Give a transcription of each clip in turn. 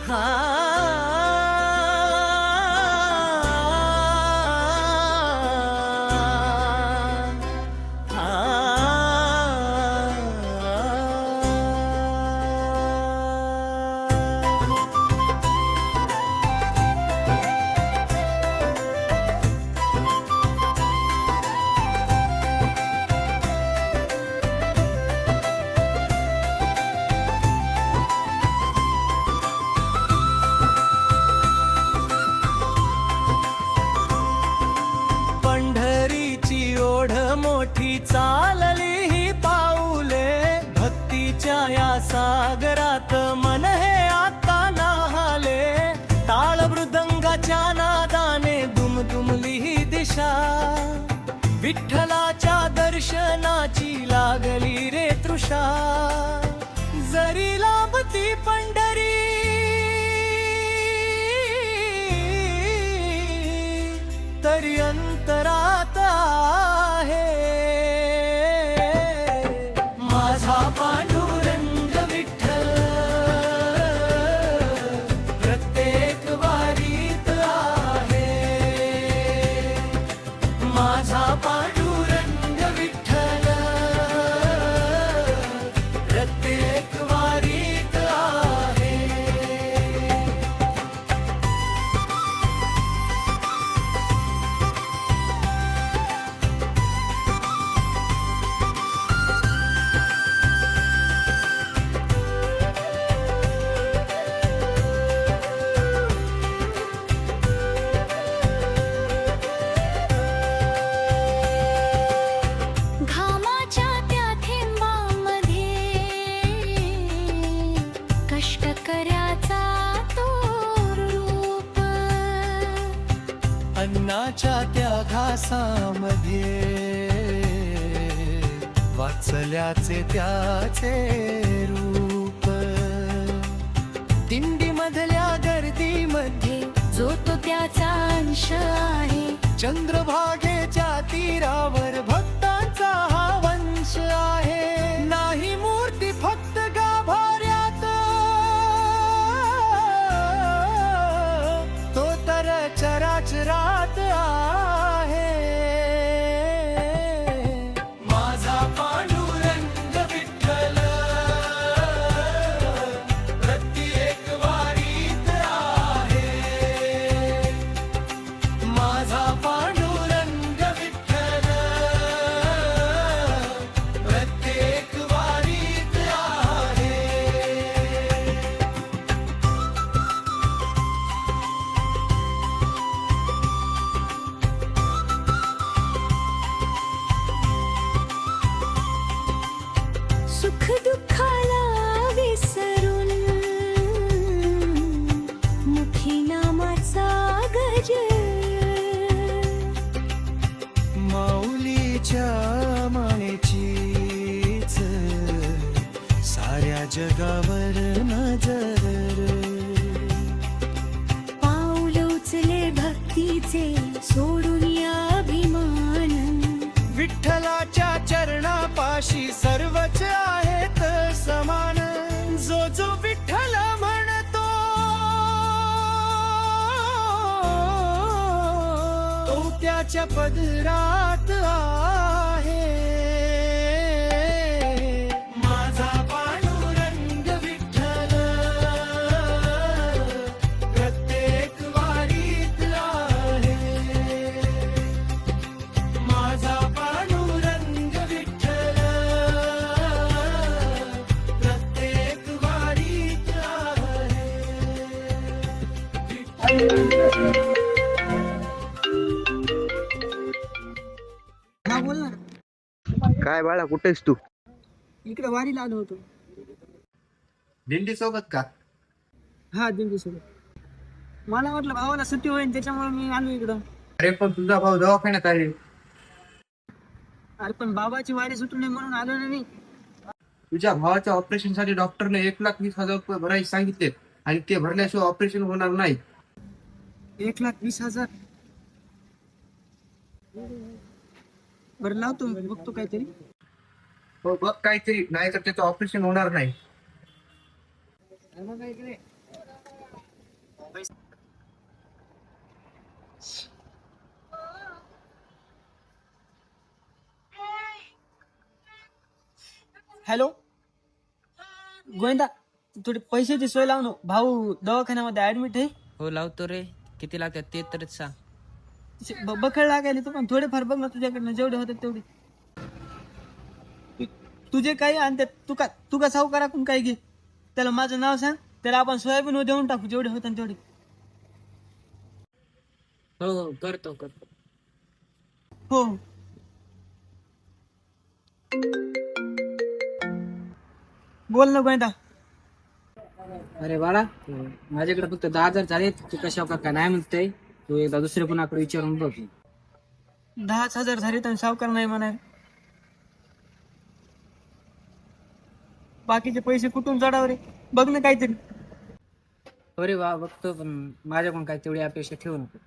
हा पंढरीची ओढ मोठी चालली ही पाऊले, भक्तीच्या या सागरात मन हे आता नाहाले. टाळ मृदंगाच्या नादाने दुमदुमली ही दिशा, विठ्ठलाच्या दर्शनाची लागली रे तृषा. जरी लांबती पंढरी तरी अंतरात आहे माझा पांडुरंग विठ्ठल. प्रत्येक वारीत आहे माझा पांडुरंग विठ्ठल. प्रत्येक वारीत आहे. घामाच्या त्या थेंबामध्ये कष्टकऱ्याचा तो रूप, अन्नाच्या त्या घासामध्ये वात्सल्याचे त्याचे रूप. दिंडी मधल्या गर्दीमध्ये जो तो त्याचा अंश आहे. चंद्रभागेच्या तीरावर भक्तांचा हा वंश आहे. नाही मूर्ती फक्त गाभाऱ्यात, तो तर चराचरात आहे माझा पांडुरंग विठ्ठल. प्रत्येक वारीत आहे माझा पांडुरंग विठ्ठल. प्रत्येक वारीत आहे. सुख दुःखाला विसरून मुखी नामाचा गजर, माऊलीच्या मायेचीच साऱ्या जगावर नजर. पाऊल उचले भक्तीचे सोडून या अभिमान. विठ्ठलाच्या चरणापाशी सर्वच आहेत समान. जो जो विठ्ठल म्हणतो तो त्याच्या पदरात आहे माझा पांडुरंग विठ्ठल. प्रत्येक वारीत आहे माझा पांडुरंग विठ्ठल. प्रत्येक वारीत आहे. हा बोल ना. काय बाळा कुठेस तू? इकडे वारीला आलो होतो. दिंडी सोबत का? हा दिंडी सोबत. मला वाटलं भावाला सुट्टी होईल त्याच्यामुळे मी आलो इकडं. अरे पण तुझा भाऊ दवाखान्यात आहे. अरे पण बाबाची वारी सुटू नये म्हणून आलो ना मी. तुझ्या भावाच्या ऑपरेशन साठी डॉक्टरने 1,20,000 रुपये भरायला सांगितले आणि ते भरल्याशिवाय ऑपरेशन होणार नाही. 1,20,000. बरं लावतो बघतो काहीतरी. हो बघ काहीतरी, नाही तर त्याचं ऑपरेशन होणार नाही. हॅलो गोविंदा, थोडी पैशाची सोय लावून भाऊ दवाखान्यामध्ये ऍडमिट आहे. हो लावतो रे. किती लागतात ते तरच सांग. बखळ लागायला तू पण थोडेफार बघ ना तुझ्याकडनं जेवढे होते तेवढे. तुझे काही आणि तू का सावकाराकडून काही घे. त्याला माझं नाव सांग, त्याला आपण सोयाबीन देऊन टाकू जेवढे होते तेवढे. हो हो करतो. हो बोल ना गोविंदा. अरे बाळा, माझ्याकडे फक्त 10,000 झाले. तू कशा का नाही म्हणतोय. तू एकदा दुसऱ्या कोणाकडे विचारून बघ. 10,000 झाले तर सावकार नाही म्हणाय. बाकीचे पैसे कुठून चढाव रे, बघ ना काहीतरी. अरे वा बघतो, पण माझ्याकडून काय तेवढी अपेक्षा ठेवू नको.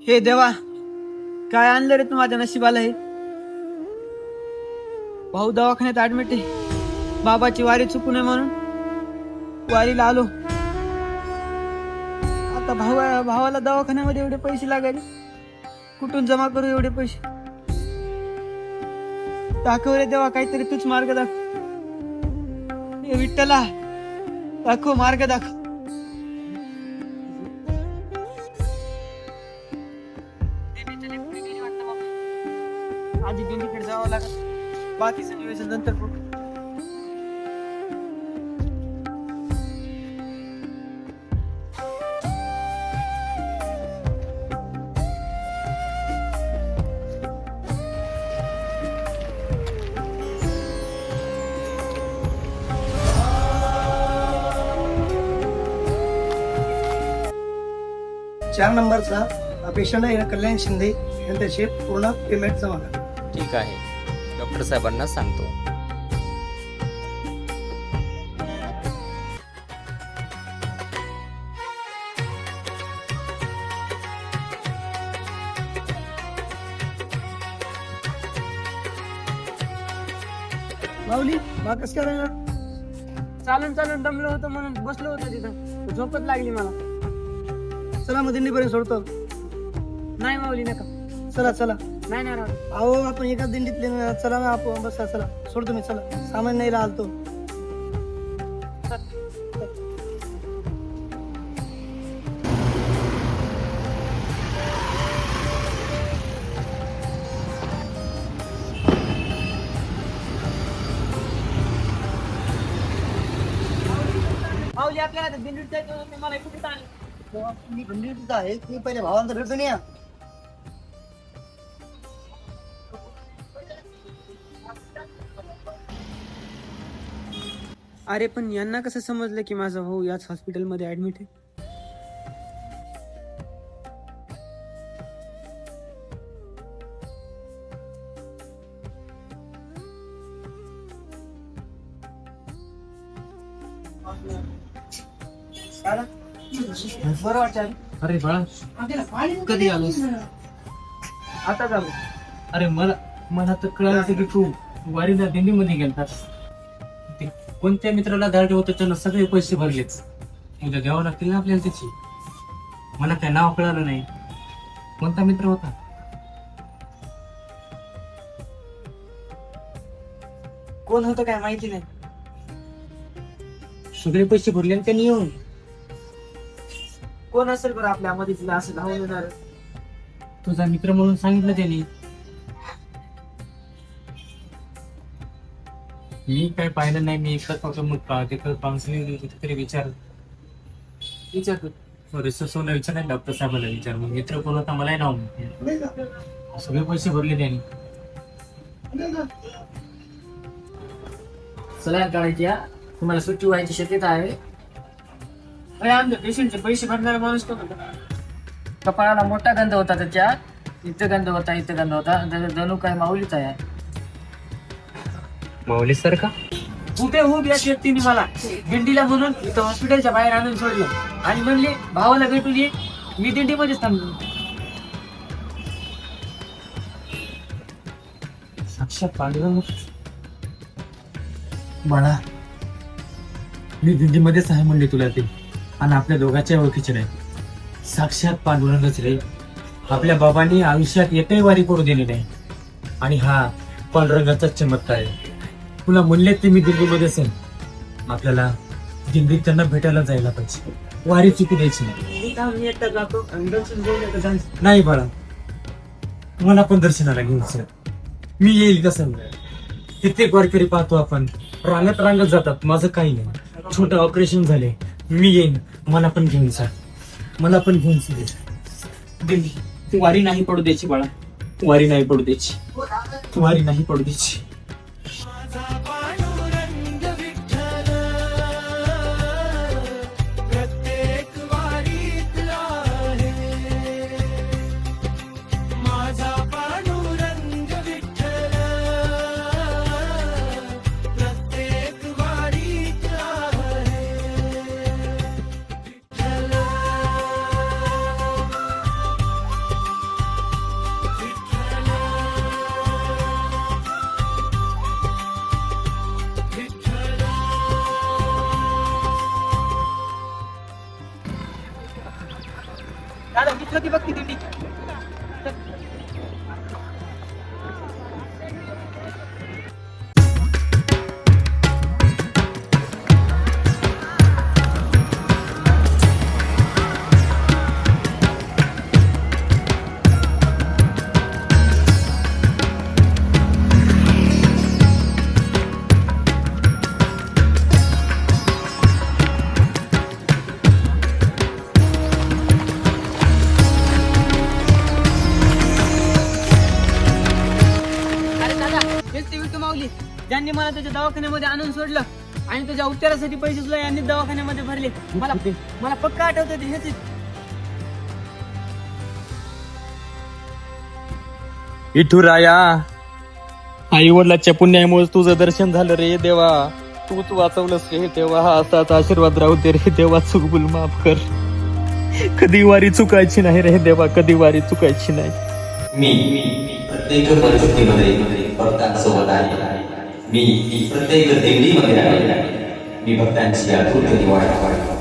हे देवा, काय आणलं रे तू माझ्या नशिबाला. हे भाऊ दवाखान्यात ऍडमिट आहे. बाबाची वारी चुकू नये म्हणून वारीला आलो. आता भावाला दवाखान्यामध्ये एवढे पैसे लागायले, कुठून जमा करू एवढे पैसे. दाखव रे देवा, काहीतरी तूच मार्ग दाखव. हे विठ्ठला, दाखव मार्ग दाखव. आधी दिंडीकडे जावं लागत, बाकीचं नियोजन नंतर बघू. चार नंबरचा पेशंट आहे कल्याण शिंदे यांच्याशी पूर्ण पेमेंट जमा करा. ठीक आहे, डॉक्टर साहेबांना सांगतो. माऊली मग कसं काय राहिलं? चालून दमलो होतो म्हणून बसलो होतो तिथं, झोपत लागली मला. चला मग दिंडीपर्यंत सोडतो. नाही माऊली नका. चला नाही राहत. अहो आपण एकाच दिंडीतले ना. चला ना आपण बसा. चला सोडतो मी. चला सामान नाही राहतो. माऊली आपल्याला दिंडीत जायचं होतं, मला कुठे ताण. मी दिंडीत आहे. मी पहिले भावांचा भेटून या. अरे पण यांना कसं समजलं की माझा भाऊ याच हॉस्पिटलमध्ये ऍडमिट आहे. बरं वाटतं. अरे बाळा, कधी आलोस? आता जाऊ. अरे मला तर कळालं की तू वारीला दिंडीमध्ये गेलतास. ते कोणत्या मित्राला धाडे होतं त्यानं सगळे पैसे भरलेच. उद्या द्यावं लागतील ना आपल्याला त्याची. मला काय नाव कळालं नाही. कोणता मित्र होता? कोण होतं काय माहिती नाही. सगळे पैसे भरले आणि त्यांनी येऊन. कोण असेल बरं आपल्या मदतीला असं धावून येणार. तुझा मित्र म्हणून सांगितलं त्यांनी. मी काय पाहिलं नाही. मी एकटाच होतो. मग तिथं काउन्सिलिंग तरी विचारतो. रिसर्चला विचार डॉक्टर साहेबांना विचार. मग मित्र कोण होता मलाही नाव माहिती. सगळे पैसे भरले त्यांनी. सलाईन काढायची. तुम्हाला सुट्टी व्हायची शक्यता आहे. अरे आमच्या पेशंटचे पैसे भरणारा माणूस कोण होता? कपाळाला मोठा गंध होता त्याच्या. इथं गंध होता. जणू काय माऊलीचा आहे. माऊली सर का? हुबेहूब या व्यक्तीने मला दिंडीला म्हणून इथं हॉस्पिटलच्या बाहेर आणून सोडलं आणि म्हणले भावाला भेटून ये. मी दिंडीमध्येच थांबलो. साक्षात पांडुरंग. बाळा, मी दिल्लीमध्येच आहे म्हणले तुला ते, आणि आपल्या दोघांच्या ओळखीचे नाही. साक्षात पांडुरंगच रे. आपल्या बाबांनी आयुष्यात एकही वारी करू दिली नाही, आणि हा पांडुरंगाचा चमत्कार आहे. तुला म्हणले ते मी दिल्लीमध्येच आहे. आपल्याला दिल्लीत त्यांना भेटायला जायला पाहिजे. वारी चुकू द्यायची नाही. नाही बाळा, मला पण दर्शनाला घेऊन चल. मी येईल कसं. कित्येक वारकरी पाहतो आपण, रांगत जातात. माझं काही नाही, छोटं ऑपरेशन झाले. मी येईन, मला पण घेऊन जा. मला पण घेऊन दिल्ली. तू वारी नाही पडू द्यायची बाळा. वारी नाही पडू द्यायची. वारी नाही पडू द्यायची. माझा पांडुरंग विठ्ठल प्रत्येक वारीतला आहे. माझा पांडुरंग विठ्ठल प्रत्येक वारीतला आहे. विठ्ठल अरे दादा, हेच ते विठू माऊली ज्यांनी मला त्याच्या दवाखान्यामध्ये आणून सोडलं, आणि त्याच्या उपचारासाठी पैसे सुद्धा यांनी दवाखान्यामध्ये भरले. मला पक्का आठवतं ते हेच. विठुराया, आई वडिलाच्या पुण्यामुळे तुझं दर्शन झालं रे देवा. तूच वाचवलंस रे देवा. असाच आशीर्वाद राहू दे रे देवा. चुकबुल माफ कर. कधी वारी चुकायची नाही रे देवा. कधी वारी चुकायची नाही. मी प्रत्येक परिस्थितीमध्ये भक्तांसोबत आहे. मी प्रत्येक दिंडीमध्ये आहे. मी भक्तांची आतुरतेने वाट पाहतो.